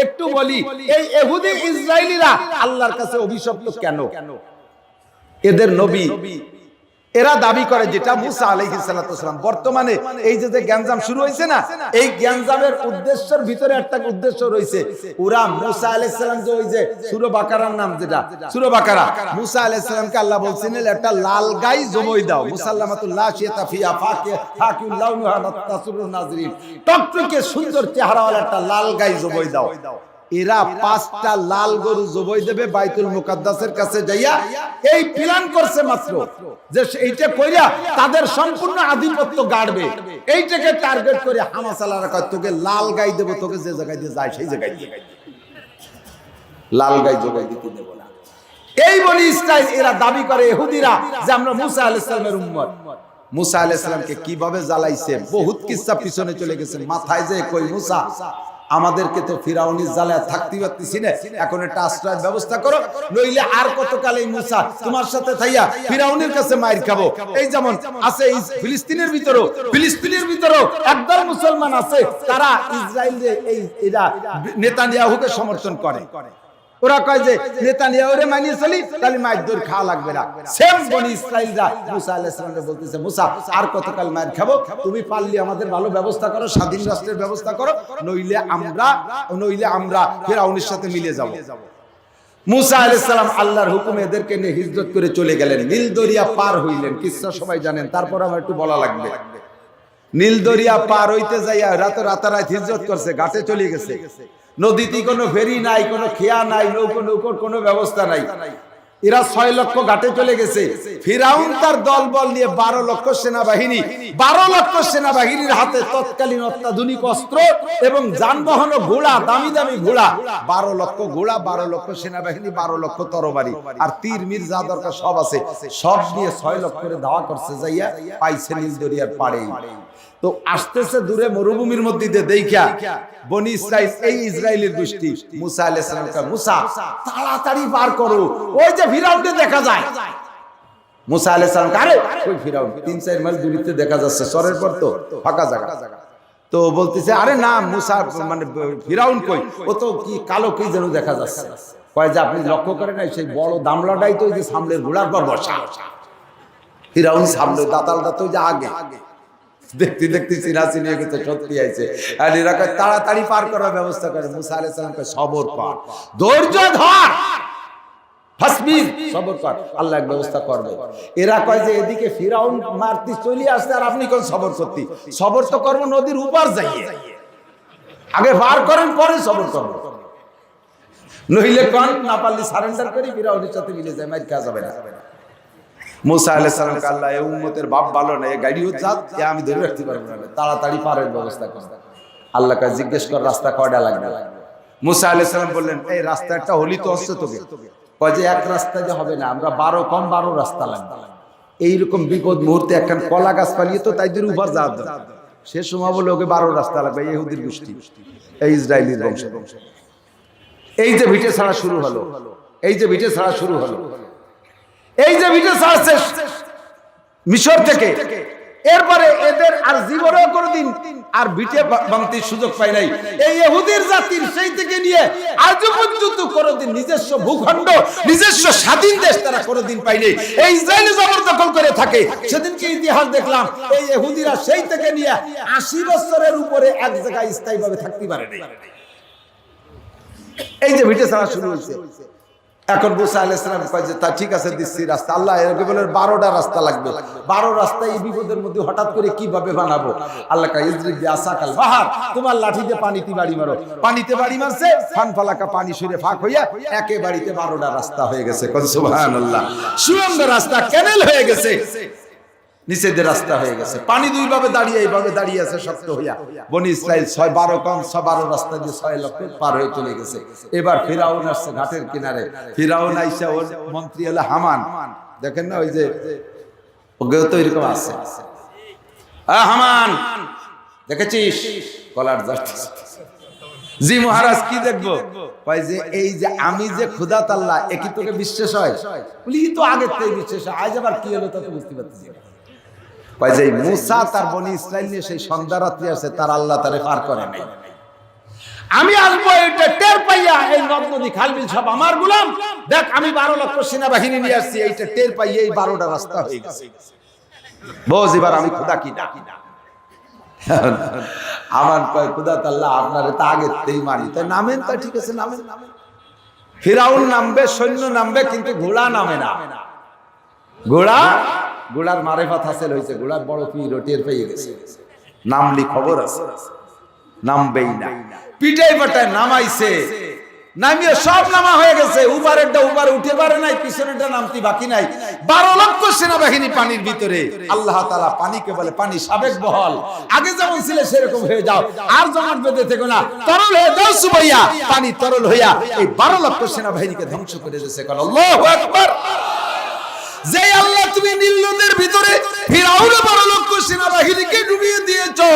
একটু বলি, এই ইহুদি ইসরায়েলিরা আল্লাহর কাছে অভিশপ্ত কেন? এদের নবী এরা দাবি করে যেটা মুসা আলাইহিস সালাম, বর্তমানে এই যে গ্যাঞ্জাম শুরু হয়েছে না, এই গ্যাঞ্জামের উদ্দেশ্যের ভিতরে একটা উদ্দেশ্য রয়েছে। ওরা মুসা আলাইহিস সালাম যে ওই যে সূরা বাকারার নাম যেটা সূরা বাকারা, মুসা আলাইহিস সালামকে আল্লাহ বলছিলেন একটা লাল গাই জবাই দাও, মুসাল্লামাতুল্লাহ শিয়াতা ফিয়া ফাকিউল লাউনুহা তাসরুন নাজরিন, টকটকে সুন্দর চেহারাওয়ালা একটা লাল গাই জবাই দাও। এরা 5টা লাল গরু জবাই দেবে বাইতুল মুকাদ্দাসের কাছে যাইয়া, এই প্ল্যান করছে মাত্র যে এইটা কইরা তাদের সম্পূর্ণ আধিপত্য গাড়বে। এইটাকে টার্গেট করে হামাস আলারা কয় তোকে লাল গাই দেব, তোকে যে জায়গায় দিয়ে যায় সেই জায়গায় দিয়ে লাল গাই জবাই দিতে দেব না। এই বনি ইসরাইল এরা দাবি করে ইহুদিরা যে আমরা মুসা আলাইহিস সালামের উম্মত। মুসা আলাইহিস সালামকে কিভাবে জ্বালাইছে বহুত কিচ্ছা পিছনে চলে গেছে। মাথায় যে কই মুসা আমাদেরকে তো ফিরাউনির জ্বালায় থাকতে পারতেছি না, এখন একটা আশ্রয়ের ব্যবস্থা করো, নইলে আর কতকাল এই মুসা তোমার সাথে থাইয়া ফিরাউনের কাছে মাইর খাবো। এই যেমন আছে ফিলিস্তিনের ভিতরেও একদল মুসলমান আছে, তারা ইসরায়েলের এই এরা নেতানিয়াহুকে সমর্থন করে। ওরা কয় যে নেতানিয়াহুরে মানিয়ে চলি, তাহলে মাইর দৌড় খাওয়া লাগবে না। সেম বনি ইসরাইলরা মুসা আলাইহিস সালামকে বলতেছে মুসা আর কতকাল মাইর খাবো, তুমি পারলে আমাদের ভালো ব্যবস্থা করো, স্বাধীন রাষ্ট্রের ব্যবস্থা করো, নইলে আমরা ফিরাউনের সাথে মিলে যাব। মুসা আলাইহিস সালাম আল্লাহর হুকুমে এদেরকে নিয়ে হিজরত করে চলে গেলেন, নীল দরিয়া পার হইলেন। কিচ্ছা সবাই জানেন, তারপর আমার একটু বলা লাগবে। নীল দরিয়া পার হইতে যাইয়া রাতারাত হিজরত করছে, ঘাটে চলে গেছে। নদীতে কোনো ফেরি নাই, কোনো খেয়া নাই, নৌকোর কোনো ব্যবস্থা নাই। এরা 6 লক্ষ ঘাটে চলে গেছে। ফিরাউন তার দলবল নিয়ে 12 লক্ষ সেনাবাহিনীর হাতে তৎকালীন অত্যাধুনিক অস্ত্র এবং যানবাহন ও ঘোড়া, দামি দামি ঘোড়া, 12 লক্ষ ঘোড়া, 12 লক্ষ সেনাবাহিনী, 12 লক্ষ তরবারি আর তীর মির যা দরকার সব আছে, সব নিয়ে 6 লক্ষ করে ধাওয়া করছে। যাইয়া পাইছে নীল দরিয়ার পাড়েই। তো আসতেছে দূরে মরুভূমির মধ্যে দিয়ে দেখা বনি ইসরাইল, এই ইসরায়েলের গোষ্ঠী মুসা আলাইহিস সালামকে, মুসা তাড়াতাড়ি পার করো, ওই যে ফিরাউনকে দেখা যায়। মুসা আলাইহিস সালাম আরে ওই ফিরাউন 3-4 মাইল দূরত্বে দেখা যাচ্ছে, সরের পর তো ফাঁকা জায়গা। তো বলতেছে আরে না মুসা মানে ফিরাউন কই, ও তো কি কালো কি যেন দেখা যাচ্ছে। কয় যে আপনি লক্ষ্য করেন নাই সেই বড় দামলাটাই তো ওই যে সামনের ঘোড়ার পর বসা। ফিরাউন সামনে দাতালটা তো যে আগে দেখতে দেখতে চিনাচিনি হয়ে গেছে, সত্যি আইছে। আর এরা কয় তাড়াতাড়ি পার করার ব্যবস্থা করে। মুসা আলাইহিস সালাম কয় সবর কর, ধৈর্য ধর, ফাসবির, সবর কর, আল্লাহ এক ব্যবস্থা করবে। এরা কয় যে এদিকে ফিরাউন মারতে চলে আসছে আর আপনি কোন সবর করতে? সবর তো করব নদীর উপর যাইয়ে, আগে পার করেন পরে সবর করব, নইলে কোন না পারলে সারেন্ডার করি ফিরাউনের সাথে মিলে যায়, মাইর খাওয়া যাবে না। মুসা আলাইহিস সালাম কে আল্লাহ এই উম্মতের বাপ ভালো না, এই গাড়িও জাত আমি ধরে রাখতে পারবো না, তাড়াতাড়ি পারের ব্যবস্থা কর। আল্লাহ কা জিজ্ঞেস কর রাস্তা কয়টা লাগবে। মুসা আলাইহিস সালাম বললেন এই রাস্তা একটা হলি তো হচ্ছে তোকে। কয় যে এক রাস্তা যে হবে না, আমরা 12 রাস্তা লাগবে। এইরকম বিপদ মুহূর্তে একটা কলা গাছ পালিয়ে তো তাইদের উপর যা সে সময় বলে ওকে 12 রাস্তা লাগবে। ইহুদির গোষ্ঠী, এই ইসরায়েলির বংশ। এই যে ভিটে ছাড়া শুরু হলো, এই যে ভিটে ছাড়া ছাড়ছে মিশর থেকে, এরপরে এদের আর জীবনেও কোনোদিন আর ভিটে ভাঙতে সুযোগ পায় নাই। এই ইহুদির জাতির সেই থেকে নিয়ে আজ পর্যন্ত কোনোদিন নিজস্ব ভূখণ্ড, নিজস্ব স্বাধীন দেশ তারা কোনোদিন পায় নাই। এই ইসরায়েল জবরদখল করে থাকে। সেদিনকে ইতিহাস দেখলাম, এই ইহুদিরা সেই থেকে নিয়ে 80 বছরের উপরে এক জায়গায় স্থায়ীভাবে থাকতে পারে নাই। এই যে ভিটে ছাড়া শুরু হয়েছে। এখন মুসা আলাইহিস সালাম কয় যে তা ঠিক আছে দিচ্ছি রাস্তা। আল্লাহ এরকে বলেন 12টা রাস্তা লাগবে। 12 রাস্তা এই বিপদের মধ্যে হঠাৎ করে কিভাবে বানাবো? আল্লাহ কয় ইজরিব বিআসাকাল বাহার, তোমার লাঠি দিয়ে পানিতে বাড়ি মারো। পানিতে বাড়ি মারছে, ফানফালাকা পানি সরে ফাঁক হইয়া একেবারেতে 12টা রাস্তা হয়ে গেছে। কত সুবহানাল্লাহ, সুরঙ্গ রাস্তা, ক্যানেল হয়ে গেছে, নিচে দিয়ে রাস্তা হয়ে গেছে। পানি দুইভাবে দাঁড়িয়ে এইভাবে দাঁড়িয়ে আছে শক্ত হইয়া। বনি ইসরাইল 12 রাস্তা দিয়ে 6 লক্ষ পার হয়ে চলে গেছে। এবার ফিরাউন আসছে ঘাটের কিনারে। ফিরাউন আইসা ওর মন্ত্রী হলো হামান, দেখেন না ওই যে ওগেও তো এরকম আছে। হামান দেখেছিস কলার যাচ্ছে, জি মহারাজ কি দেখবো? কয় যে এই যে আমি যে খুদাত আল্লাহ, এ কি তোকে বিশ্বাস হয়? বলি তো আগের থেকে বিশ্বাস হয়, আজ আবার কি হলো তা তো বুঝতে পারতেছি। কয় যে মুসা তার বনি ইসরাইল নিয়ে সেই সন্ধ্যা রাত্রি আছে, তার আল্লাহ তারে পার করে নাই। আমি আসবো এটা নদী খালবিল সব আমার গোলাম, দেখ আমি 12 লক্ষ সেনাবাহিনী নিয়ে আসছি, এইটা টের পাই এই 12টা রাস্তা হয়ে গেছে, বোঝ এবার আমি খোদা কি না। আমার কয় খোদা তাআলা আপনারে তা আগেতেই মানি, তাই নামেন, তা ঠিক আছে নামেন। ফিরাউন নামবে, সৈন্য নামবে, কিন্তু ঘোড়া নামে না। ঘোড়ার মারেফাত হাসিল হয়েছে, ঘোড়ার বড় পীর টের পেয়ে গেছে, নামলি খবর আছে, নামবেই না। পিটাই পাটায় নামাইছে, নামিয়ে সব নামা হয়ে গেছে, উপারেরটা উপারে উঠে পারে নাই, পিছনেরটা নামতি বাকি নাই। 12 লক্ষ সেনাবাহিনী পানির ভিতরে। আল্লাহ তাআলা পানিকে বলে পানি সাবেক বহল, আগে যেমন ছিল সেরকম হয়ে যাও, আর জমাট বেঁধে থেকো না, তরল হয়ে যাও সুবাইয়া। পানি তরল হইয়া এই 12 লক্ষ সেনাবাহিনীকে ধ্বংস করে দিয়েছে। আল্লাহু আকবার। যে আল্লাহ তুমি নীল নদের ভিতরে ফিরাউনের 12 লক্ষ সেনাবাহিনীকে ডুবিয়ে দিয়েছো,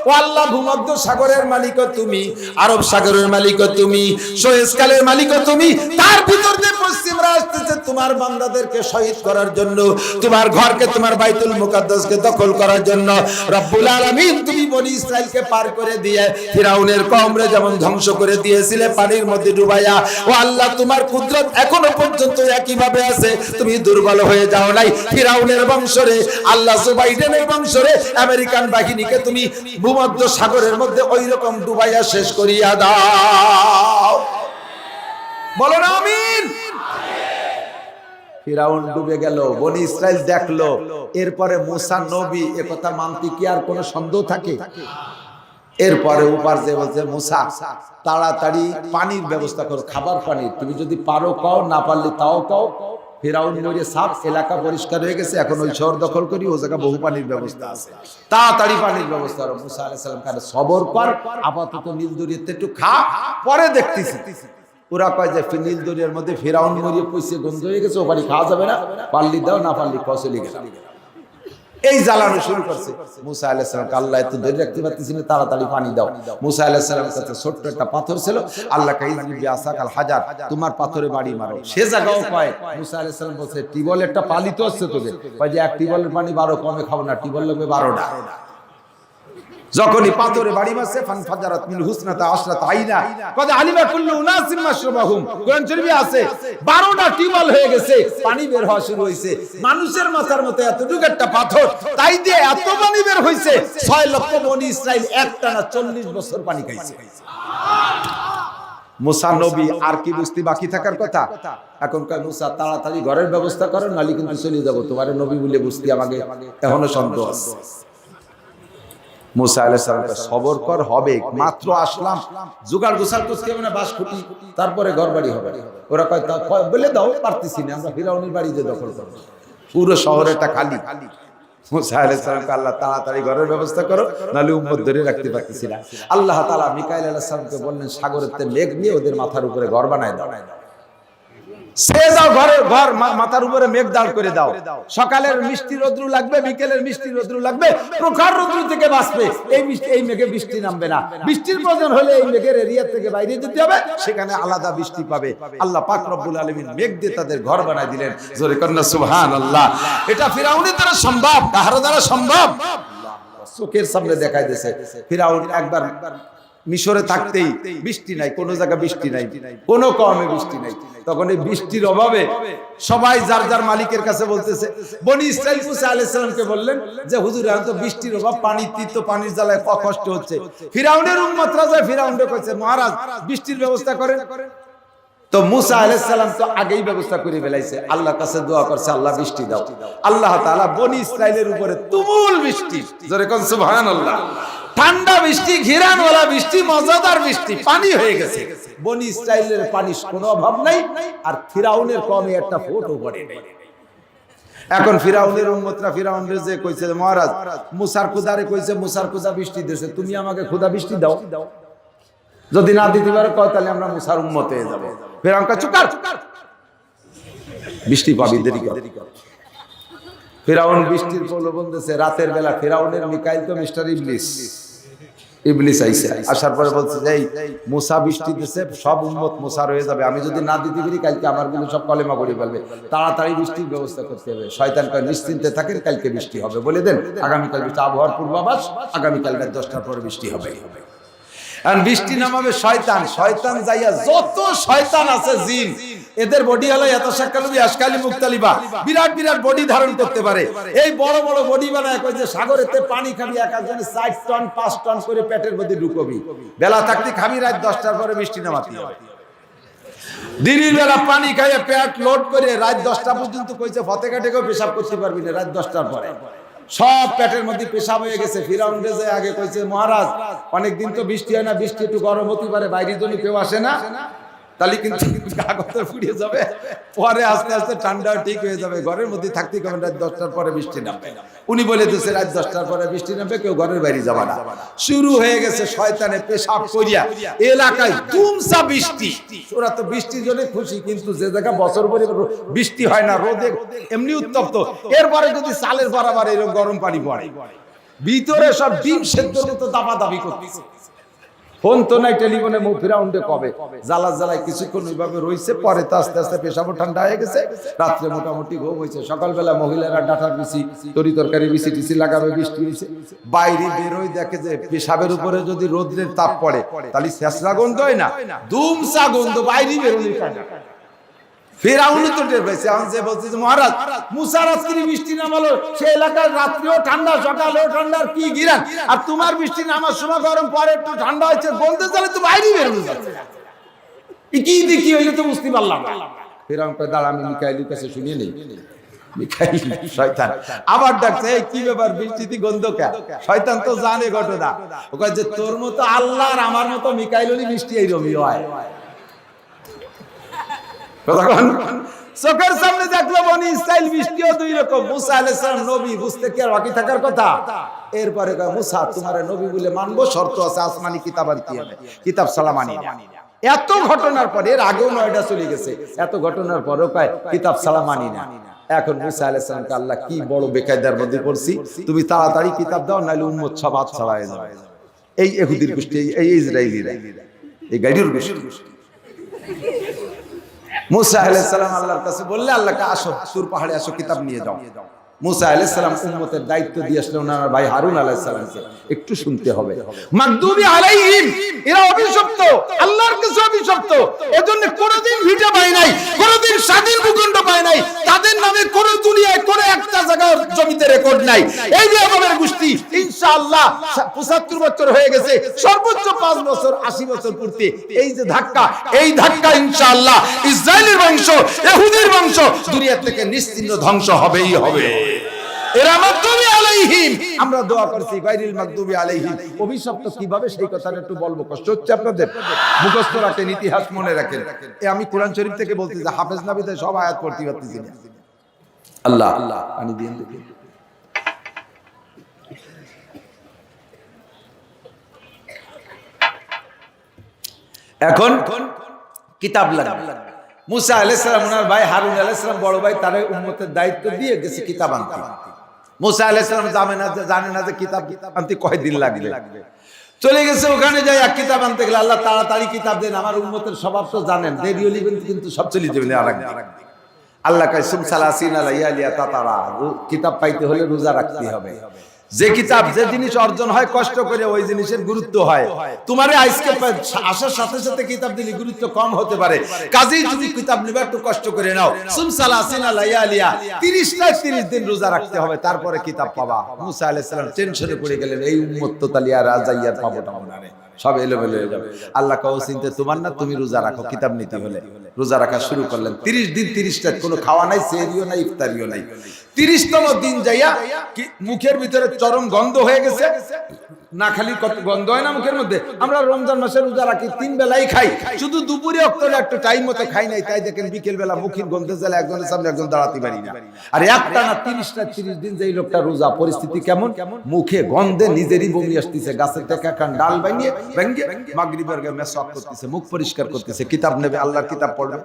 ও আল্লাহ ভূমধ্য সাগরের মালিক তুমি, আরব সাগরের মালিক তুমি, সুয়েজ খালের মালিক তুমি, তার ভিতর দিয়ে পশ্চিমরা আসতেছে তোমার বান্দাদেরকে শহীদ করার জন্য, তোমার ঘরকে, তোমার বাইতুল মুকাদ্দাসকে দখল করার জন্য। রব্বুল আলামিন তুমি বনি ইসরাইলকে পার করে দিয়ে ফিরাউনের কওমরে যেমন ধ্বংস করে দিয়েছিলে পানির মধ্যে ডুবাইয়া, ও আল্লাহ তোমার কুদরত এখনো পর্যন্ত একই ভাবে আছে, তুমি দুর্বল হয়ে যাও নাই। ফিরাউনের বংশরে, আল্লাহ জো বাইডেনের বংশরে আমেরিকান বাহিনীকে তুমি ভূমধ্য সাগরের মধ্যে ওই রকম ডুবাইয়া শেষ করিয়া দাও। বলো না আমিন। ফিরাউন ডুবে গেল, বনি ইসরাইল দেখলো। এরপরে মুসা নবী, একথা মানতে কি আর কোনো সন্দেহ থাকে? এরপরে উপার যে বলছে মুসা তাড়াতাড়ি পানির ব্যবস্থা করো, খাবার পানি, তুমি যদি পারো কাও, না পারলে তাও কাও। ফিরাউন মরে সাফ, এলাকা পরিষ্কার হয়ে গেছে, এখন ওই শহর দখল করি, ও জায়গা বহু পানির ব্যবস্থা আছে, তাড়াতাড়ি পানির ব্যবস্থা করো। মুসা আলাইহিস সালাম কাছে সবর কর, আপাতত নীল দরিয়াতে একটু খা, পরে দেখতেছি। ওরা কয় যে নীল দরিয়ার মধ্যে ফিরাউন মরিয়ে পয়সা গন্ধ হয়ে গেছে, ও পানি খাওয়া যাবে না, পারলি দাও, না পারলি কসলি গেলাম। এই জ্বালানো শুরু করছে। মুসা আলাইহিস সালামকে আল্লাহ এত ধরে রাখতে পারতেছিল, তাড়াতাড়ি পানি দাও। মুসা আলাইহিস সালামের কাছে ছোট্ট একটা পাথর ছিল, আল্লাহ কাইজবি বিআসাকাল হাজার, তোমার পাথরে বাড়ি মারো। সে জায়গাও কয় মুসা আলাইহিস সালাম বলছে টিবল একটা পালিত আছে তোদের, কয় যে এক টিবলের পানি 12 কমে খাবো না, টিবল লাগবে 12টা। যখনই পাথরে বাড়ি মারছে, ফানফাজারাত মিন হুসনাতা আশরাতা আইনা কদ আলিমা কুল্লু উনাসিম মাশরাবাহুম, কোরআন শরীফে আছে 12টা টিউবওয়েল হয়ে গেছে, পানি বের হওয়া শুরু হইছে। মানুষের মাথার মতো এতটুকু একটা পাথর, তাই দিয়ে এত পানি বের হইছে, 6 লক্ষ বনি ইসরাইল একটানা 40 বছর পানি খাইছে। মুসা নবী আর কি বুঝতে বাকি থাকার কথা? এখন কয় মুসা তাড়াতাড়ি ঘরের ব্যবস্থা করো, নালি কিন্তু চলে যাব, তোমার নবী বলে বুঝতে আমাকে এখনো সন্দেহ আছে। মুসা আলাইহিস সালাম সবর কর, হবে, মাত্র আসলাম, জোগাড় গোছাল করতে হবে না, বাস খুঁটি, তারপরে ঘর বাড়ি হবে। ওরা কয় বলে দাও, পারতেছি না, আমরা ফিরাউনের বাড়ি যে দখল করব, পুরো শহরটা খালি। মুসা আলাইহিস সালামকে আল্লাহ তাড়াতাড়ি ঘরের ব্যবস্থা করো, নাহলে উম্মত ধরে রাখতে পারতেছি না। আল্লাহ তাআলা মিকাইল আলাইহিস সালামকে বললেন সাগরের মেঘ নিয়ে ওদের মাথার উপরে ঘর বানায় দাও, সে যাও ঘর মাথার উপরে মেঘ দাঁড় করে দাও। সকালের মিষ্টি রোদ্রু লাগবে, বিকেলের মিষ্টি রোদ্রু লাগবে, প্রখর রোদ্রু থেকে বাঁচবে। এই মেঘে বৃষ্টি নামবে না, বৃষ্টির প্রয়োজন হলে এই মেঘের এরিয়া থেকে বাইরে যেতে হবে, সেখানে আলাদা বৃষ্টি পাবে। আল্লাহ পাক রব্বুল আলামিন মেঘ দিয়ে তাদের ঘর বানায় দিলেন। জোরে কন্না সুবহানাল্লাহ। এটা ফিরাউনের দ্বারা সম্ভব, কাহার দ্বারা সম্ভব? চোখের সামনে দেখাই দিয়েছে। ফিরাউন একবার মিশরে থাকতেই বৃষ্টি নাই, কোন জায়গা বৃষ্টি নাই, কোন কমে বৃষ্টি নাই। তখন এই বৃষ্টির অভাবে সবাই যার যার মালিকের কাছে বলতেছে। বনি ইসরাইল মুসা আলাইহিস সালামকে বললেন যে হুজুর এখন তো বৃষ্টির অভাব, পানি তীর্থ, পানির জ্বালায় কষ্ট হচ্ছে। ফিরাউনের উম্মতরা যায়, ফিরাউনকে কইছে মহারাজ বৃষ্টির ব্যবস্থা করেন। তো মুসা আলাইহিস সালাম তো আগেই ব্যবস্থা করে ফেলাইছে, আল্লাহর কাছে দোয়া করছে আল্লাহ বৃষ্টি দাও। আল্লাহ তাআলা বনি ইসরাইলের উপরে তুমুল বৃষ্টি, জোরে কোন সুবহানাল্লাহ, ঠান্ডা বৃষ্টি, ঘিরানওয়ালা বৃষ্টি, মজাদার বৃষ্টি, পানি হয়ে গেছে। বনি ইসরাইলের পানির কোনো অভাব নাই, আর ফিরাউনের কমে একটা ফোঁটাও পড়ে নাই। এখন ফিরাউনের উম্মতরা ফিরাউনের যে কইছে মহারাজ মুসার খুদারে কইছে, মুসার খুদা বৃষ্টি দিয়েছে, তুমি আমাকে খুদা বৃষ্টি দাও, যদি না দিতে পারো কয় তাহলে আমরা মুসার উম্মত হয়ে যাবো। ফিরাউন কয় চুপ কর, বৃষ্টি পাবি, দেরি কর। ফিরাউন বৃষ্টির প্রলোভন দিয়েছে। রাতের বেলা ফিরাউনের মিকাইল তো মিস্টার ইবলিস আইছে, আসার পরে বলছে যে মুসা বৃষ্টি দিয়েছে, সব উম্মত মুসার হয়ে যাবে, আমি যদি না দিতে পারি কালকে আমার গুলো সব কলেমা পড়ে ফেলবে, তাড়াতাড়ি বৃষ্টির ব্যবস্থা করতে হবে। শয়তান কয় নিশ্চিন্তে থাকেন, কালকে বৃষ্টি হবে, বলে দেন আগামীকাল বৃষ্টি, আবহাওয়ার পূর্বাভাস আগামীকাল রাত 10টার পরে বৃষ্টি হবে। আর বৃষ্টি নামাবে শয়তান, শয়তান যাইয়া যত শয়তান আছে জিন, এদের বডি হলো এত শাকালুবি আশকালি মুক্তালিবা, বিরাট বিরাট বডি ধারণ করতে পারে। এই বড় বড় বডি বানায় কই যে সাগরেতে পানি খাবি, এক একজনে 4 টন 5 টন করে পেটের মধ্যে ঢুকবি, বেলা থাকতে খাবি, রাত 10টার পরে বৃষ্টি নামাতে হবে। দিনের বেলা পানি খাইয়ে পেট লোড করে রাত 10টা পর্যন্ত কইছে ফতেঘাটেও পেশাব করতে পারবি না রাত 10টার পরে, সব পেটের মধ্যে পেশাব হয়ে গেছে। ফিরাউন যে আগে কইছে মহারাজ অনেকদিন তো বৃষ্টি হয় না, বৃষ্টি একটু গরম হতে পারে, বাইরের জন্য কেউ আসে না, তাহলে কিন্তু কাগজ ফুরিয়ে যাবে, পরে আস্তে আস্তে ঠান্ডা ঠিক হয়ে যাবে, ঘরের মধ্যে থাকতে হবে, রাত 10টার পরে বৃষ্টি নামবে। উনি বলে দিয়েছে রাত 10টার পরে বৃষ্টি নামবে, কেউ ঘরের বাইরে যাবে না। শুরু হয়ে গেছে শয়তানে পেশাব করিয়া এলাকায় দুমসা বৃষ্টি। ওরা তো বৃষ্টির জন্য খুশি, কিন্তু যে জায়গা বছর ভরে বৃষ্টি হয় না, রোদে এমনি উত্তপ্ত, এরপরে যদি চালের বরাবর এরকম গরম পানি পড়ে, ভিতরে সব ডিম সেদ্ধর মতো দাবাদাবি করতেছে। ফোন তো নাই, টেলিফোনে মুখ ফিরাউন্ডে কবে জ্বালা জ্বালায় কিছুক্ষণ ওইভাবে রয়েছে, পরে তো আস্তে আস্তে পেশাবও ঠান্ডা হয়ে গেছে, রাত্রে মোটামুটি ঘুম হয়েছে। সকালবেলা মহিলারা ডাঁটার বিচি, তরি তরকারি বিচি টিচি লাগাবে, বৃষ্টি হয়েছে, বাইরে বেরোয় দেখে যে পেশাবের উপরে যদি রোদ্রের তাপ পড়ে তাহলে শেষরা গন্ধ হয় না, দুমসা গন্ধ, বাইরে বেরোলে ফিরাউন তো টের পেয়েছে। এখন যে বলছে যে মহারাজ মুসা রাত্রি বৃষ্টি নামালো, সে এলাকার রাত্রিও ঠান্ডা সকালেও ঠান্ডা, কি গিরান, আর তোমার বৃষ্টি নামার সময় গরম, পরে একটু ঠান্ডা হয়েছে, গন্ধে চলে তো বাইরে বেরোনো যাচ্ছে, কি দেখি হইলে তো বুঝতে পারলাম না। ফিরাউন কয় দাঁড়া, আমি মিকাইলের কাছে শুনিয়ে নেই। মিকাইল শয়তান আবার ডাকছে, এই কি ব্যাপার, বৃষ্টিতে গন্ধ কে? শয়তান তো জানে ঘটনা, ও কয় যে তোর মতো আল্লাহ আর আমার মতো মিকাইলেরই বৃষ্টি এইরকমই হয়। চোখের সামনে দেখলো বনি ইসরাইল বৃষ্টিও দুই রকম। মুসা আলাইহিস সালাম নবী, বুঝতে কি আর বাকি থাকার কথা? এরপরে কয় মুসা তোমার নবী বলে মানবো, শর্ত আছে আসমানি কিতাব আনতে হবে, কিতাব ছাড়া মানি না। এত ঘটনার পরে, এর আগেও 9টা চলে গেছে, এত ঘটনার পরেও কয় কিতাব ছাড়া মানি না। এখন মুসা আলাইহিস সালামকে আল্লাহ কি বড় বেকায়দার মধ্যে পড়ছি, তুমি তাড়াতাড়ি কিতাব দাও, নাইলে উম্মত সব হাত ছাড়া হয়ে যাবে। এই ইহুদির গোষ্ঠী, এই ইসরায়েলিরা, এই গাড়ির গোষ্ঠী। মুসা আলাইহিস সালাম আল্লাহর কাছে বললে, আল্লাহকে আসো তুর পাহাড়ে আসো, কিতাব নিয়ে যাও। মুসা আলাইহিস সালাম উম্মতের দায়িত্ব দিয়ে আসলে ওনার ভাই হারুন আলাইহিস সালামকে একটু শুনতে হবে। মাগদুবি আলাইহিম, এরা অভিশপ্ত, আল্লাহর কাছে অভিশপ্ত, এজন্য কোনোদিন ভিটা পায় নাই, কোনোদিন স্বাধীন ভূখণ্ড পায় নাই, তাদের নামে কোনো দুনিয়ায় কোনো একটা জায়গার জমিতে রেকর্ড নাই। এই যে আমাদের গোষ্ঠী ইনশাআল্লাহ 75 বছর হয়ে গেছে, সর্বোচ্চ 5 বছর 80 বছর পূর্তি। এই যে ধাক্কা, এই ধাক্কা ইনশাআল্লাহ ইসরায়েলের বংশ, ইহুদির বংশ দুনিয়া থেকে নিশ্চিহ্ন ধ্বংস হবেই হবে। এরা মাগদুবি আলাইহিম, আমরা দোয়া করছি গায়রিল মাগদুবি আলাইহিম। অভিশপ্ত কিভাবে সেই কথাটা একটু বলবো, কষ্ট হচ্ছে আপনাদের? মুখস্থ রাখেন, ইতিহাস মনে রাখেন। আমি কোরআন শরীফ থেকে বলতে যে হাফেজ নাবিতে সব আয়াত পড়তে পারতেছি না। আল্লাহ পানি দিন দেখি। এখন কিতাব লাগবে। মুসা আলাইহিস সালাম ওনার ভাই হারুন আলাইহিস সালাম বড় ভাই, তার উম্মতের দায়িত্ব দিয়ে গেছে কিতাব আনতে। মুসা আলাইহিস সালাম জানে না যে কিতাব আনতে কয়দিন লাগবে, চলে গেছে ওখানে যাই এক কিতাব আনতে গেলে, আল্লাহ তাড়াতাড়ি কিতাব দেন, আমার উম্মতের স্বভাব তো জানেন, দেরি হলে কিন্তু সব চলে যাবে আরেকদিন। আল্লাহ কয় সুম সালাসিনা লাইয়ালিয়া তাতারা, কিতাব পাইতে হলে রোজা রাখতে হবে। যে কিতাব, যে জিনিস অর্জন হয় কষ্ট করে, ওই জিনিসের গুরুত্ব হয়। তোমারে আজকে আসার সাথে সাথে কিতাব দিলে গুরুত্ব কম হতে পারে, কাজেই তুমি কিতাব নিবে একটু কষ্ট করে নাও। সুম সালাসিনা লাইয়ালিয়া, 30 দিন রোজা রাখতে হবে, তারপরে কিতাব পাবা। মুসা আলাইহিস সালাম টেনশনে পড়ে গেলেন, এই উম্মত তো তালিয়া রাজাইয়ার পাবো না, সব এলোমেলো হয়ে যাবে। আল্লাহ কাও চিন্তা তোমার না, তুমি রোজা রাখো, কিতাব নিতে হলে রোজা রাখা শুরু করলেন। 30 দিন 30 রাত, কোনো খাওয়া নাই, সেহরিও নাই, ইফতারিও নাই। 30তম দিন যাইয়া মুখের ভিতরে চরম গন্ধ হয়ে গেছে। না খালি কত গন্ধ হয় না মুখের মধ্যে। আমরা রমজান মাসে রোজা রাখি, 3 বেলাই খাই, শুধু দুপুরে অক্তরে একটু টাইম মতো খাই নাই, তাই দেখেন বিকেল বেলা মুখের গন্ধে জ্বালা একজনের সামনে একজন দাঁড়াতে পারি না। আর একটানা 30 দিন যেই লোকটা রোজা, পরিস্থিতি কেমন, মুখে গন্ধে নিজেরই বমি আসতেছে, গাছের থেকে একটা ডাল ভেঙে মাগরিবের আগে মেসওয়াক করতেছে, মুখ পরিষ্কার করতেছে, কিতাব নেবে, আল্লাহর কিতাব পড়বে।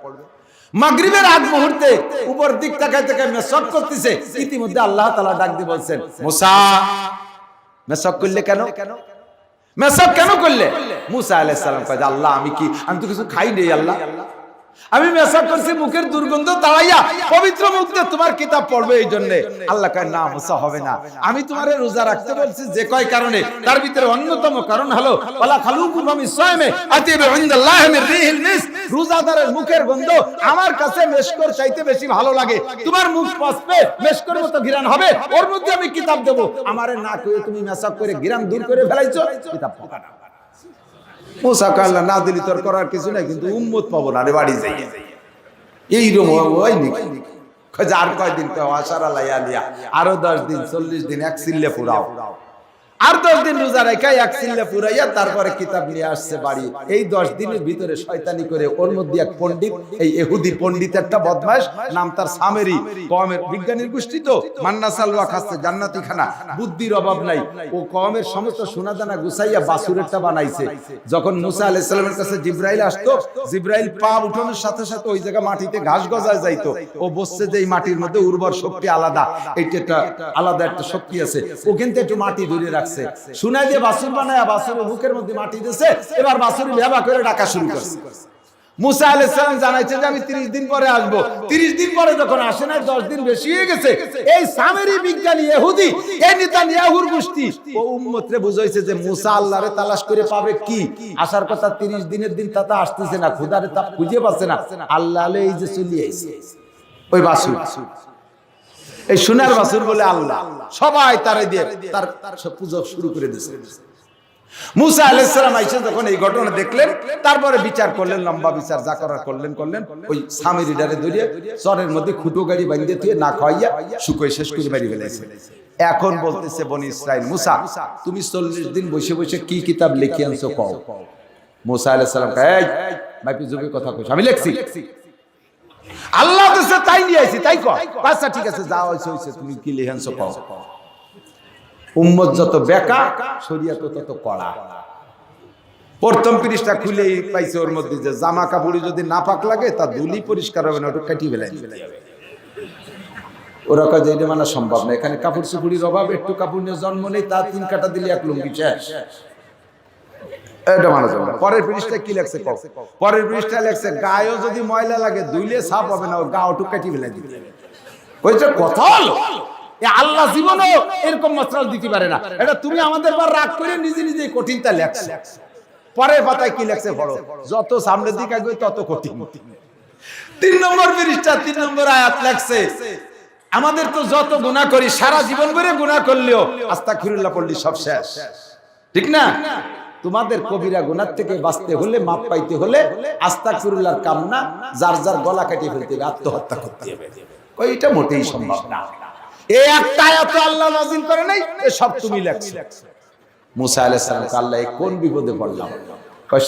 মাগরিবের আগ মুহূর্তে উপর দিক তাকায় তাকায় মেসওয়াক করতেছে, ইতিমধ্যে আল্লাহ তাআলা ডাক দিয়ে বলছেন, মুসা মেসওয়াক করলে কেন? মেসওয়াক কেন করলে? মুসা আলাইহিস সালাম কয়, আল্লাহ আমি তো কিছু খাই নাই আল্লাহ। আমি মেসাজ করছি মুখের দুর্গন্ধ তাড়াইয়া পবিত্র মুখে তোমার কিতাব পড়বে এই জন্য। আল্লাহ কয় না মুসা হবে না, আমি তোমারে রোজা রাখতে বলছি যে কয় কারণে, তার ভিতরে অন্যতম কারণ হলো ওয়ালা খালুকুম মিস সাইমে আতিবু ইনদাল্লাহি মির রিহিল মিস, রোজাদারের মুখের গন্ধ আমার কাছে মেশকর চাইতে বেশি ভালো লাগে। তোমার মুখ পচবে মেশকর মতো ঘিরান হবে, ওর মধ্যে আমি কিতাব দেব। আমারে না কইয়ে তুমি মেসাজ করে ঘিরান দূর করে ফেলাইছো, কিতাব পড়া না। মুসা কয় আল্লাহ না দিলি তোর করার কিছু নাই, কিন্তু উম্মত পাবো না রে বাড়ি যাই। এইরকম হয় নাকি? আর কয়দিন তো আশারা লাইয়ালিয়া, আরো 10 দিন 40 দিন এক সিল্লে পুরাও, আর 10 দিন রোজা রাখা এক সিল্লে পুরাইয়া তারপরে কিতাব নিয়ে আসছে বাড়ি। এই 10 দিনের ভিতরে শয়তানি করে ওর মধ্যে এক পণ্ডিত, এই ইহুদি পণ্ডিত একটা বদমাশ, নাম তার সামেরি, কওমের বিজ্ঞানীর গোষ্ঠী তো মান্না সালওয়া খাচ্ছে জান্নাতি খানা, বুদ্ধির অভাব নাই। ও কওমের সমস্ত সোনাদানা গুছাইয়া বাসুরেরটা বানাইছে। যখন মুসা আলাইহিস সালামের কাছে জিবরাইল আসতো, জিবরাইল পা উঠানোর সাথে সাথে ওই জায়গা মাটিতে ঘাস গজায় যাইতো। ও বসছে যে এই মাটির মধ্যে উর্বর শক্তি আলাদা, এইটা আলাদা একটা শক্তি আছে, ও কিন্তু একটু মাটি ধরে রাখছে। শুনাই দিয়ে বাসুর বানায়া বাসুরের বুকের মধ্যে মাটি দিয়েছে, এবার বাসুর ভেবা করে ডাকা শুরু করছে। মুসা আলাইহিস সালাম জানাইছে যে আমি 30 দিন পরে আসব। 30 দিন পরে যখন আসে না, 10 দিন বেশি হয়ে গেছে। এই সামেরি বিজ্ঞানী ইহুদি, এই নেতানিয়াহুর গোষ্ঠী ও উম্মতরে বুঝাইছে যে মুসা আল্লাহরে তালাশ করে পাবে কি, আসার কথা 30 দিনের দিন তাতে আসতেছে না, খোদারে তা খুঁজে পাচ্ছে না। আল্লাহ আলে এই যে চলে আইছে ওই বাসুর, এই সোনার বাসুর বলে আল্লাহ, সবাই তারে দিয়ে তার সব পূজা শুরু করে দিয়েছে। মুসা আলাইহিস সালাম আইসা যখন এই ঘটনা দেখলেন, তারপরে বিচার করলেন, লম্বা বিচার যা করার করলেন। ওই সামেরিডারে ধরিয়ে চরের মধ্যে খুঁটো গাড়ি বাঁধিয়ে দিয়ে না খাওয়াইয়া শুকোয় শেষ করে মারি ফেলেছে। এখন বলতেছে বনি ইসরাইল, মুসা তুমি 40 দিন বসে বসে কি কিতাব লিখে আনছো কও। মুসা আলাইহিস সালাম এই মাইপি জুবি কথা কইছ, আমি লিখছি, আল্লাহ দেশে তাই নিয়ে আইছি তাই কও। আচ্ছা ঠিক আছে, যা হইছে হইছে, তুমি কি লিখে আনছো কও। উম্মত যত বেকা, শরীয়ত তত কড়া। প্রথম পৃষ্ঠা খুলেই পাইছে ওর মধ্যে যে জামা কাপড়ে যদি নাপাক লাগে তা ধুলি পরিষ্কার হবে না, ওটা কাটিয়ে ফেলাই দিতে হবে। ওরা কাজ এটা মানা সম্ভব না, এখানে কাপড় চুপুরির অভাব, একটু কাপড় নিয়ে জন্ম নেই, তা 3 কাটা দিলে এক লুঙ্গি শেষ, এটা মানা যাবে না। পরের পৃষ্ঠায় কি লেখছে কও। পরের পৃষ্ঠায় লেখছে গায়েও যদি ময়লা লাগে ধুইলে সাফ হবে না, ও গা ওটু কাটিয়ে ফেলাই দিতে হবে। কইছে কথা হলো আল্লাহ জীবনও এরকম মাত্রাল দিতে পারে না, এটা তুমি আমাদের বার রাগ করে নিজে নিজে কঠিনটা লেখছো। পরের পাতায় কি লেখছে পড়ো, যত সামনের দিকে আসবে তত কঠিন। 3 নম্বর পৃষ্ঠা 3 নম্বর আয়াত লেখছে আমাদের তো যত গুনাহ করি, সারা জীবন ধরে গুনাহ করলেও আস্তাগফিরুল্লাহ পড়লি সব শেষ, ঠিক না? তোমাদের কবিরা গুনাহ থেকে বাঁচতে হলে, মাপ পাইতে হলে আস্তাগফিরুল্লাহর কাম না, যার যার গলা কাটিয়ে ফেলতে হবে, আত্মহত্যা করতে হবে। এটা মোটেই সম্ভব না। এই একটা আয়াত আল্লাহ নাযিল করে নাই, এ সব তুমি লেখছো। মুসা আলাইহিস সালামকে আল্লাহ কোন বিপদে পড়লাম,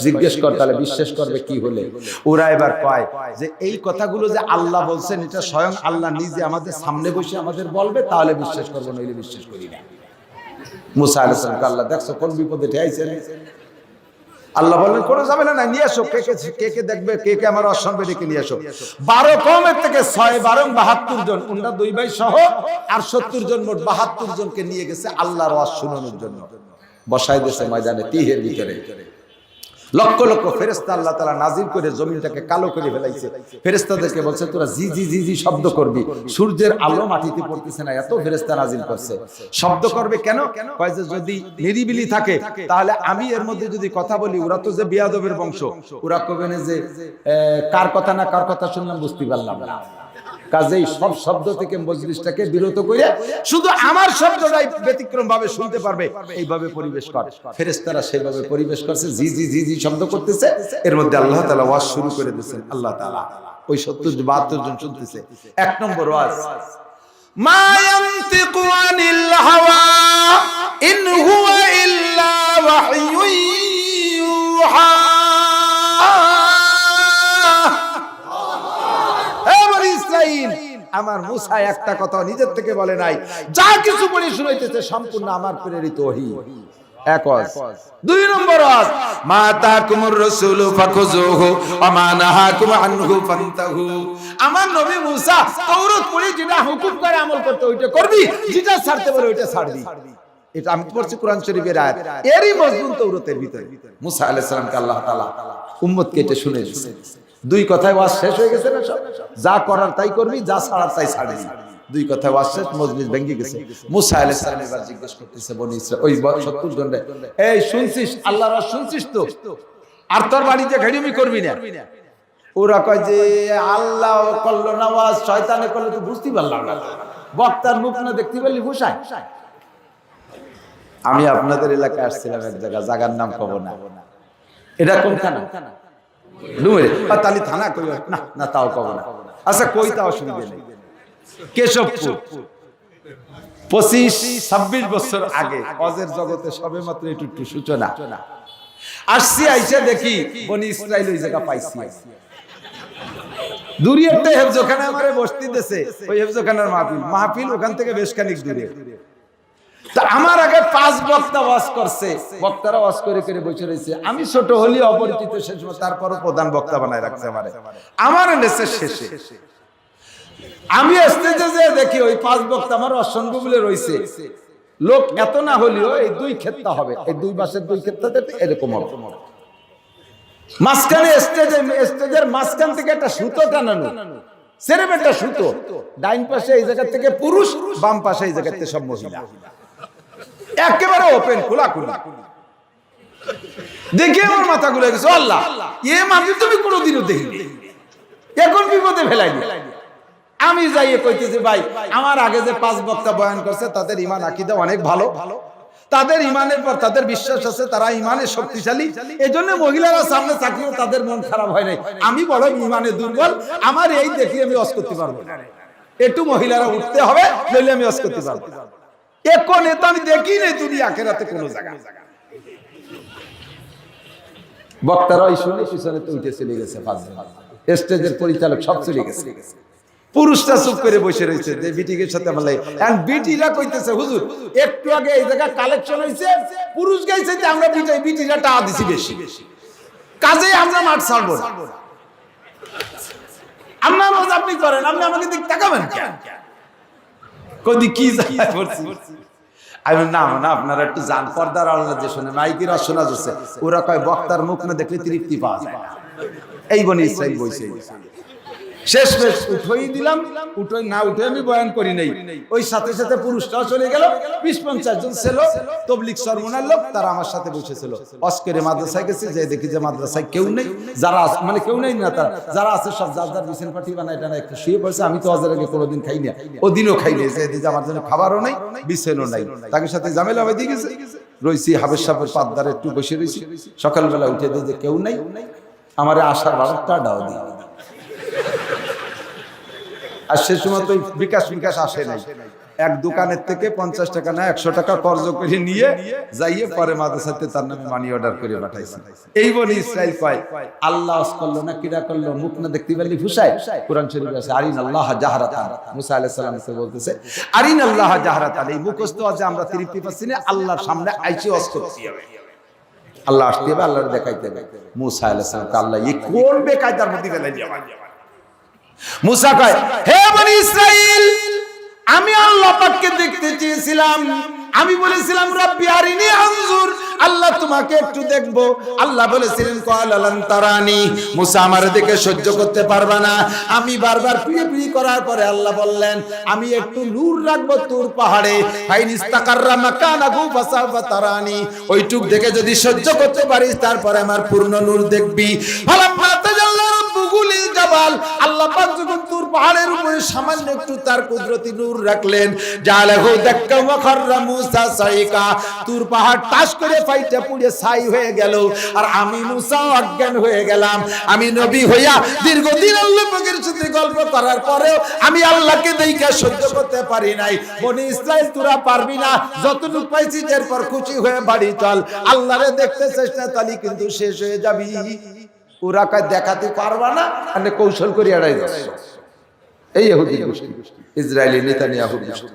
জিজ্ঞেস কর তাহলে বিশ্বাস করবে কি হলে। ওরা এবার কয় যে এই কথাগুলো যে আল্লাহ বলছেন, এটা স্বয়ং আল্লাহ নিজে আমাদের সামনে বসে আমাদের বলবে, তাহলে বিশ্বাস করবো, নইলে বিশ্বাস করি না। মুসা আলাইহিস সালামকে আল্লাহ দেখছো কোন বিপদে ঠেয়াইছেন। আল্লাহ বললেন কোনো ঝামেলা নাই, নিয়ে আসো, কে কে দেখবে, কে কে আমার অসম্ভব ডেকে নিয়ে আসো। 12 কওমের থেকে 6 12 72 জন, ওনারা 2 ভাই সহ আর 70 জন, মোট 72 জনকে নিয়ে গেছে আল্লাহর ওয়াজ শোনানোর জন্য। বসাই দিয়েছে ময়দানে তিহের ভিতরে। লক্ষ লক্ষ ফেরেশতা আল্লাহ তাআলা নাজিল করে জমিনটাকে কালো করে ফেলাইছে। ফেরেশতাদেরকে বলছে তোরা জি জি জি জি শব্দ করবি, সূর্যের আলো মাটিতে পড়তেছে না, এত ফেরেশতা নাজিল করছে। শব্দ করবে কেন? কয় যে যদি নিরিবিলি থাকে তাহলে আমি এর মধ্যে যদি কথা বলি, ওরা তো যে বিয়াদবের বংশ, ওরা কবে না যে কার কথা না কার কথা শুনলাম বুঝতে পারলাম না। কাজেই সব শব্দ থেকে মজলিসটাকে বিরত করে শুধু আমার শব্দটাই ব্যতিক্রম ভাবে শুনতে পারবে, এইভাবে পরিবেশ কর। ফেরেশতারা সেইভাবে পরিবেশ করছে, জি জি জি জি শব্দ করতেছে। এর মধ্যে আল্লাহ তাআলা ওয়াজ শুরু করে দিয়েছেন। আল্লাহ তাআলা ওই 72 জন শুনতেছে। 1 নম্বর ওয়াজ, মা ইয়ানতিকু আনিল হাওয়া ইন হুয়া ইল্লা ওয়াহয়ুন ইউহা। আমার মুসা একটা কথা নিজের থেকে বলে নাই, যা কিছু বলে শুনাইতেছে সম্পূর্ণ আমার প্রেরিত ওহী। এক ওয়াজ। 2 নম্বর ওয়াজ, মা তাকুমুর রাসূলু ফাখুযুহু ওয়া মা নাহাকুম আনহু ফান্তাহু। আমার নবী মুসা তাওরাত পড়ে যেটা হুকুম করে আমল করতে ওইটা করবি, যেটা ছাড়তে বলে ওইটা ছাড়বি। এটা আমি পড়ছি কোরআন শরীফের আয়াত, এরই মজমুন তাওরাতের ভিতরে। মুসা আলাইহিস সালামকে আল্লাহ তাআলা উম্মতকে এটা শুনিয়ে দিয়েছেন। দুই কথায় ওয়াজ শেষ হয়ে গেছে না সব? যা করার তাই করবি, যা ছাড়ার তাই ছাড়বি। দুই কথায় ওয়াজ শেষ, মজলিস ভেঙে গেছে। মুসা আলাইহিস সালাম এবার জিজ্ঞেস করতেছে বনি ইসরাইল, ওই 70 জনরে, এই শুনছিস আল্লাহর ওয়াজ শুনছিস তো? আর তোর বাড়িতে ঘাড়িমি করবি না? ওরা কয় যে আল্লাহ করলো না ওয়াজ, শয়তানে করলে তো বুঝতে পারলাম না, বক্তার মুখ না দেখতে পারলি ভুসায়। আমি আপনাদের এলাকায় আসছিলাম এক জায়গার নাম কব না, এটা কোন থানা? ডুমুরে। তালি থানা কই না, না তাও কব না। আচ্ছা কই তাও অসুবিধা নেই। কেশবপুর। 25-26 বছর আগে অজের জগতে সবে মাত্র একটু সূচনা। আসছি, আইসা দেখি বনি ইসরাইল ওই জায়গা পাইছি। দূরে একটা হেফজখানা আমারে বসতি দেশে, ওই হেফজখানার মাহফিল ওখান থেকে বেশ খানিক দূরে। তা আমার আগে 5 বক্তা ওয়াজ করছে, বক্তারা ওয়াজ করে করে বসে রয়েছে। আমি ছোট হলি অপরিচিত, শেষ তারপরও প্রধান বক্তা বানায় রাখছে আমারে। আমার নেছে শেষে আমি স্টেজে যে দেখি ওই 5 বক্তা আমার অসংখ্য বলে রয়েছে। লোক এত না হলেও এই 2 ক্ষেত্র হবে, এই 2 মাসের 2 ক্ষেত্রতে এরকম হবে। মাঝখানে স্টেজের মাঝখান থেকে একটা সুতো টানানো, সেরকম একটা সুতো। ডাইন পাশে এই জায়গা থেকে পুরুষ, বাম পাশে এই জায়গাতে সব মহিলা, একেবারে ওপেন খোলাখুলি। দেখে আমার মাথা ঘুরে গেছে, আল্লাহ এ মাহফিল তুমি কোনোদিনও দেখিনি, এখন বিপদে ফেলাই। আমি যাইয়ে কইতেছি, ভাই আমার আগে যে 5 বক্তা বয়ান করছে তাদের ঈমান আকীদা অনেক ভালো, তাদের ঈমানের পর তাদের বিশ্বাস আছে, তারা ঈমানে শক্তিশালী, এজন্য মহিলারা সামনে থাকলেও তাদের মন খারাপ হয় নাই। আমি বড় ঈমানে দুর্বল, আমার এই দেখি আমি ওয়াজ করতে পারবো না, একটু মহিলারা উঠতে হবে, নইলে আমি ওয়াজ করতে পারবো না। এখন এত আমি দেখি নাই দুনিয়া আখিরাতে কোন জায়গা। বক্তারা ওই শুনে পিছনে তো উঠে চলে গেছে, স্টেজের পরিচালক সব চলে গেছে। পুরুষটা চুপ করে বসে রয়েছে, যে বিটিকের সাথে আমার লাগে। আর বিটিরা কইতেছে, হুজুর একটু আগে এই জায়গা কালেকশন হয়েছে, পুরুষ গাইছে যে আমরা বিটিরা টাকা দিছি বেশি, কাজে আমরা মাঠ ছাড়বো না। আপনি করেন, আপনি আমাকে দিক তাকাবেন কেন? কদি কি জায়গায় পড়ছি? আমি না আপনারা একটু জান, পর্দার আল্লাহ যে শুনে মাইকের শোনা যাচ্ছে। ওরা কয় বক্তার মুখ না দেখলে তৃপ্তি পাওয়া যায় না। এই বনি ইসরাইল বইছে। শেষ উঠোই দিলাম, উঠোই না উঠে আমি বয়ান করি নাই। ওই সাথে সাথে পুরুষটাও চলে গেল। 20-50 জন ছিল তবলিগ সরমনার লোক, তারা আমার সাথে বসেছিল। অস্করে মাদ্রাসায় গেছি, যে দেখি যে মাদ্রাসায় কেউ নেই, যারা মানে কেউ নেই না, তারা যারা আছে সব যার বিছানা পাটি বানায় টানা একটু শুয়ে পড়ছে। আমি তো অজের আগে কোনোদিন খাই না, ওদিনও খাই না, যে আমার জন্য খাবারও নেই, বিছানাও নাই। তাকে সাথে ঝামেলা হয়ে দিয়ে গেছে, রয়েছি হাবের সাপের পাতদারে একটু বসে রয়েছি। সকালবেলা উঠে দিয়ে যে কেউ নেই, আমার আসার বারোটা ডাও দিয়ে। আর সে সময় তো বিকাশ আসে নাই। এক দোকানের থেকে 50 টাকা না 100 টাকা কর্জ করে নিয়ে যাইয়ে পরে মাদ্রাসাতে তার নামে মানি অর্ডার করে পাঠাইছে। এই বনি ইসরাইল কয় আল্লাহ ওয়াজ করলো না, কিরা করলো, মুখ না দেখতে পারলি ফুসায়। কোরআন শরীফে আছে আরিন আল্লাহ জাহরাতান, মুসা আলাইহিস সালামকে বলতেছে আরিন আল্লাহ জাহরাতান। এই মুখস্থ আছে, আমরা তৃপ্তি পাচ্ছি না, আল্লাহর সামনে আইসি ওয়াজ করতে হবে, আল্লাহ আসতে হবে, আল্লাহর দেখাইতে হবে। মুসা আলাইহিস সালামকে আল্লাহ এই কোন বেকায়দার মধ্যে ফেলে দিয়ে মুসা কয়, হে বনি ইসরাইল, আমি আল্লাহ পাককে দেখতে চেয়েছিলাম, আমি বলেছিলাম রব্বি আরিনি আনজুর, আল্লাহ তোমাকে একটু দেখবো। আল্লাহ বলেছিলেন ক্বালা লান তারানি, মুসা আমার দেখে সহ্য করতে পারবা না। আমি বারবার পিড়ি করার পরে আল্লাহ বললেন আমি একটু নূর রাখবো তুর পাহাড়ে, ফাইন ইস্তাকাররা মাকানাহু ফাসাফা তারানি, ওইটুক দেখে যদি সহ্য করতে পারিস তারপরে আমার পূর্ণ নূর দেখবি। ফালাম্মা তাজাল্লা রাব্বুহুল জাবাল, আল্লাহ পাক যখন তুর পাহাড়ের উপরে সামান্য একটু তার কুদরতি নূর রাখলেন, জালাহু দাক্কা ওয়া খাররা মুসা সাইকা, তুর পাহাড় টাস করে ফাইটা পুড়ে ছাই হয়ে গেল। আর আমি মুসা অজ্ঞান হয়ে গেলাম। আমি নবী হইয়া দীর্ঘদিন আল্লাহ পাকের সাথে গল্প করার পরেও আমি আল্লাহকে দেখে সহ্য করতে পারি নাই। বনি ইসরাইল তোরা পারবি না, যতটুকু পাইছি এরপর খুশি হয়ে বাড়ি চল, আল্লাহরে দেখতে চেষ্টা তালি কিন্তু শেষ হয়ে যাবি। ওরা কয় দেখাতে পারবা না, মানে কৌশল করে এড়াই যাচ্ছে। এই ইহুদি গোষ্ঠী, ইসরায়েলি নেতানিয়াহু গোষ্ঠী।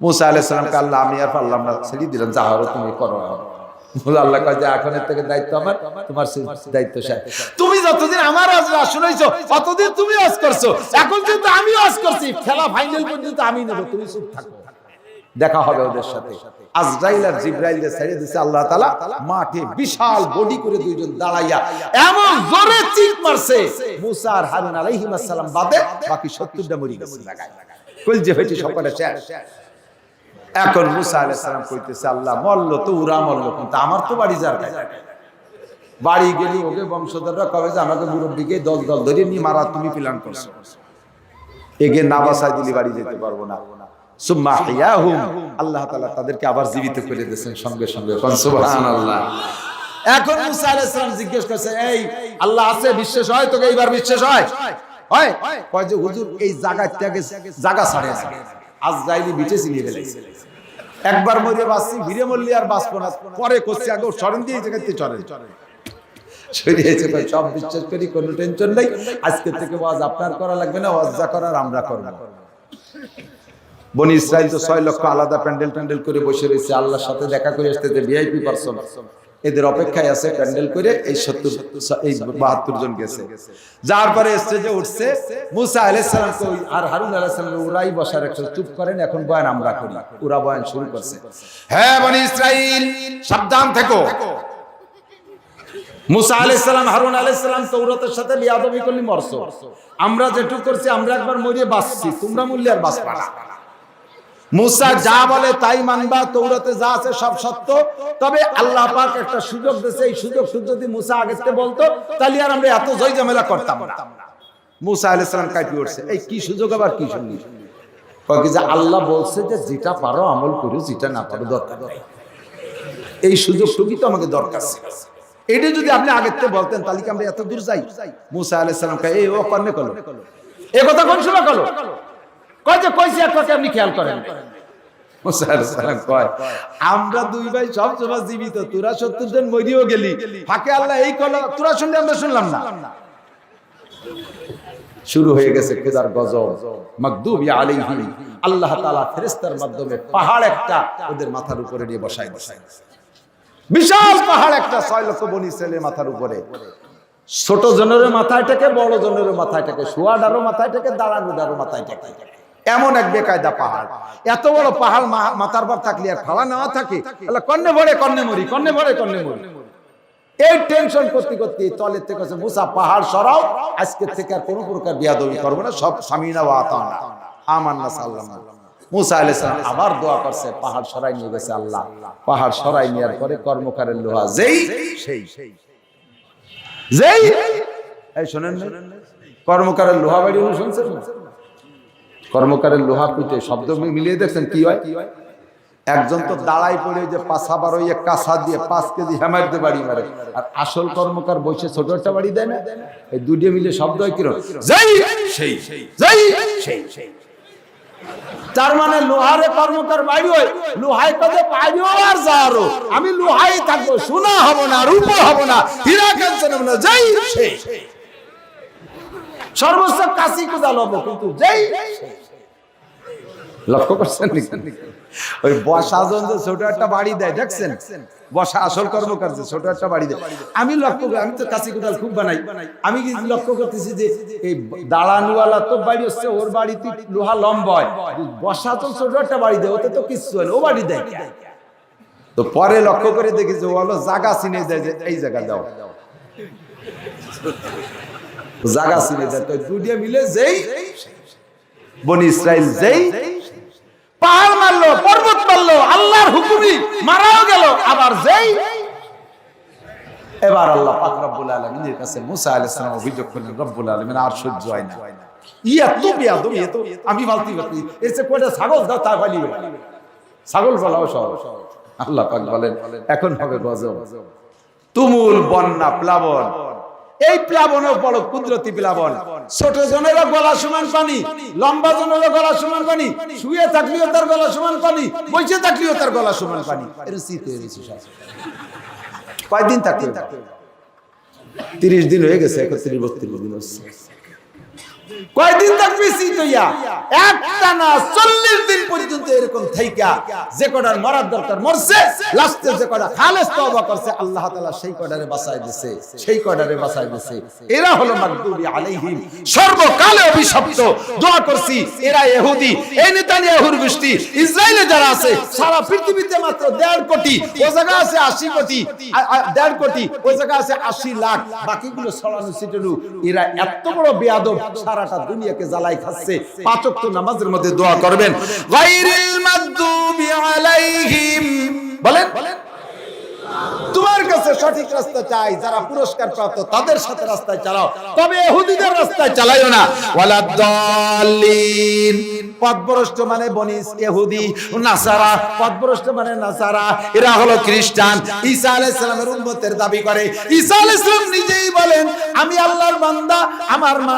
মুসা আলাইহিস সালামকে আল্লাহ আমি আর পারলাম না, ছেড়ে দিলাম, যা হলো তুমি করো। আল্লাহ কয় যে এখনের থেকে দায়িত্ব আমার, তোমার দায়িত্ব শেষ। তুমি যতদিন আমার ওয়াজ শুনাইছো ততদিন তুমি ওয়াজ করছো, এখন কিন্তু আমি ওয়াজ করছি, খেলা ফাইনাল পর্যন্ত আমি নেব, তুমি চুপ থাকো। দেখা হবে ওদের সাথে। আজরাইল আর জিবরাইলকে ছেড়ে দিয়েছে আল্লাহ তাআলা, মাঠে বিশাল বডি করে দুইজন দাঁড়াইয়া এমন জোরে চিৎ মারছে, মুসা আর হারুন আলাইহিস সালাম বাদে বাকি 70টা মরে গেছে জায়গায়, কলজে ফেটে সবকটা শেষ। এখন মুসা আলাইহিস সালাম কইতেছে, আল্লাহ মরলো তো ওরা মরলো, কিন্তু আমার তো বাড়ি যার কাছে, বাড়ি গেলি ওকে বংশধররা কবে যে আমাকে মুরব্বীকে দল দল ধরে নিয়ে মারা তুমি প্ল্যান করছো, এগে না বাসায় দিলি বাড়ি যেতে পারবো না। সুম্মা হিয়াহুম, আল্লাহ তাআলা তাদেরকে আবার জীবিত করে দিয়েছেন সঙ্গে সঙ্গে, সুবহানাল্লাহ। এখন মুসা আলাইহিস সালাম জিজ্ঞেস করছে, এই আল্লাহ আছে, বিশ্বাস হয় তোকে এইবার বিশ্বাস হয়? হয়। কয় যে হুজুর এই জায়গা থেকে জায়গা ছাড়ে আছে, আজরাইলি বিটে চিনিয়ে ফেলেছে, একবার মরে বাঁচছি, ভিড়ে মরলি আর বাঁচবো না, পরে করছি আগে সরেন দিয়ে জায়গাতে চলেন সরিয়েছে। সব বিশ্বাস করি, কোনো টেনশন নাই, আজকে থেকে ওয়াজ আপনার করা লাগবে না, ওয়াজ যা করার আমরা করব। বনি ইসরাইল তো 6 লক্ষ আলাদা প্যান্ডেল ট্যান্ডেল করে বসে রয়েছে, আল্লাহর সাথে দেখা করে আসতে, যে ভিআইপি পারসন এদের অপেক্ষায় আছে প্যান্ডেল করে। এই 72 জন গেছে, যার পরে স্টেজে উঠছে মুসা আলাইহিস সালাম আর হারুন আলাইহিস সালাম, ওরাই বসার একটু চুপ করেন, এখন বয়ান আমরা করি। ওরা বয়ান শুরু করছে, হ্যাঁ বনি ইসরাইল সাবধান থেকো, মুসা আলাইহিস সালাম হারুন আলাইহিস সালাম তৌরাতের সাথে বিয়াদবি করলি মরছো, আমরা যেটুকু করছি আমরা একবার মরে বাঁচছি, তোমরা মরলে আর বাঁচবা না। মুসা যা বলে তাই মানবা, তৌরাতে যা আছে সব সত্য, তবে আল্লাহ পাক একটা সুযোগ দিয়েছে, এই সুযোগ যদি মুসা আগে থেকে বলতো তাহলে আর আমরা এত জয় ঝামেলা করতাম না। মুসা আলাইহিস সালাম কাঁপি উঠছে, এই কি সুযোগ আবার কি শুনলি? কয় কি যে আল্লাহ বলছে যে যেটা পারো আমল করো, যেটা না পারো দরকার নাই, এই সুযোগটুকুই তো আমাকে দরকার ছিল। এটা যদি আপনি আগের থেকে বলতেন তাহলে কি আমরা এত দূর যাই? মুসা আলাইহিস সালাম কয়, এই ও কর্ণে কলো, এ কথা কোন সময় কলো? কয় যে কইছি আপনাকে আপনি খেয়াল করেন। মুসা আলাইহিস সালাম কয়, আমরা দুই ভাই সব সময় জীবিত, তোরা 70 জন মরিও গেলি, ফাঁকে আল্লাহ এই কলো, তোরা শুনলে আমরা শুনলাম না। শুরু হয়ে গেছে খোদার গজব, মাগদুবি আলাইহিম, আল্লাহ তাআলা ফেরেশতার মাধ্যমে পাহাড় একটা ওদের মাথার উপরে নিয়ে বসায় বসায়, বিশাল পাহাড় একটা 6 লক্ষ বনি ইসরাইলের মাথার উপরে, ছোট জনের মাথায় থেকে, বড় জনের মাথায় থেকে, শোয়াডারও মাথায় থেকে, দাঁড়ানোডারও মাথায় থেকে, এমন এক বেকায়দা পাহাড়। এত বড় পাহাড় মাথার পর থাকলে আর ফালা না থাকে, তাহলে কন্নে ভরে কন্নে মরি, কন্নে ভরে কন্নে মরি, এই টেনশন করতে করতে তলের থেকে মুসা পাহাড় সরাও, আজকে থেকে আর কোনো প্রকার বিয়াদবি করবো না, সব সামিনা ওয়া আতানা আমান্না সাল্লাল্লাহু আলাইহি। মুসা আলাইহিস সালাম আবার দোয়া করছে, পাহাড় সরাই নিয়ে গেছে আল্লাহ। পাহাড় সরাই নেওয়ার পরে কর্মকারের লোহা যেই এই শোনেন না, কর্মকারের লোহা বাড়ি শুনছেন না? কর্মকারের লোহা পিটে শব্দ মিলিয়ে দেখছেন কি হয়? একজন তো দাঁড়াই পড়ে যে পাছাবার ওই কাঁচা দিয়ে 5 কেজি হ্যামার দিয়ে বাড়ি মারে, আর আসল কর্মকার বসে ছোট একটা বাড়ি দেয় না, এই দুইটা মিলে শব্দ হয় কিরকম, তার মানে লোহারে কর্মকার বাড়ি হয়, লোহাই কাজে পাইও আর যারো, আমি লোহাই থাকবো, সোনা হব না, রূপো হব না, হীরা কাঞ্চন হব না, যাই সেই সর্বোচ্চ কাশি কুদাল হবো, কিন্তু যাই। লক্ষ্য করছেন ওই বসাজন যে ছোট একটা বাড়ি দেয়, দেখছেন বসা আসল কর্মকার যে ছোট একটা বাড়ি দেয়, আমি লক্ষ্য করি, আমি তো কাশি কুদাল খুব বানাই, আমি লক্ষ্য করতেছি যে এই দাঁড়ানোওয়ালা তো বাড়ি হচ্ছে, ওর বাড়িতে লোহা লম্বা হয়, বসাজন ছোট একটা বাড়ি দেয়, ওতে তো কিছু হয় না, ও বাড়ি দেয়। তো পরে লক্ষ্য করে দেখি যে ও হলো জায়গা চিনে দেয়, যে এই জায়গা দাও, জায়গা চিনে দেয়। তো দুটিয়া মিলে যেই বনি ইসরাইল যেই পাহাড় মারলো, পর্বত মারলো, আল্লাহর হুকুমই মারাও গেল, আবার যেই এবার আল্লাহ পাক রব্বুল আলামিনের কাছে মুসা আলাইহিস সালাম অভিযোগ করলেন, রব্বুল আলামিন আর সহ্য হয় না, এত বেয়াদবি, এত আমি বলতে পারি এসে কয়টা ছাগল দাও, তা বলি ছাগল বলাও সহজ। আল্লাহ পাক বলেন, এখন হবে গজব, তুমুল বন্যা, প্লাবন। এই প্লাবনও বড় কুদরতি প্লাবন, ছোট জনেরও গলা সমান পানি, লম্বা জনেরও গলা সমান পানি, শুয়ে থাকলেও তার গলা সমান পানি, বসে থাকলেও তার গলা সমান পানি। কয়দিন থাকলে 30 দিন হয়ে গেছে, 31-32 দিন হচ্ছে। কয়দিন থাকবি সিটইয়া? একটা না 40 দিন পর্যন্ত এরকম থাইকা যে কটার মরার দরকার মরছে, লাস্টে যে কটা খালেস তওবা করছে আল্লাহ তাআলা সেই কটারে বাঁচায় দিয়েছে, সেই কটারে বাঁচায় দিয়েছে। এরা হলো মাগদুবি আলাইহিম, সর্বকালে অভিশপ্ত। দোয়া করছি এরা ইহুদি, এই নেতানিয়াহুর গোষ্ঠী, ইসরায়েলে যারা আছে সারা পৃথিবীতে মাত্র 1.5 কোটি, ওই জায়গা আছে 80 কোটি, 1.5 কোটি, ওই জায়গা আছে 80 লাখ, বাকিগুলো ছড়ানো ছিটানো। এরা এত বড় বেয়াদব, সারাটা দুনিয়াকে জ্বালাই খাচ্ছে। 5 ওয়াক্ত নামাজের মধ্যে দোয়া করবেন, গায়রিল মাগদুবি আলাইহিম, বলেন তোমার কাছে সঠিক রাস্তা চাই, যারা পুরস্কার প্রাপ্ত তাদের সাথে রাস্তায় চালাও, তবে ইহুদিদের রাস্তায় চালাইও না। ওয়ালাদ-দাল্লিন, পথভ্রষ্ট মানে বনিস ইহুদি, নাসারা পথভ্রষ্ট মানে নাসারা, এরা হলো খ্রিস্টান। ঈসা আলাইহিস সালামের উম্মতের দাবি করে। ঈসা আলাইহিস সালাম নিজেই বলেন আমি আল্লাহর বান্দা, আমার মা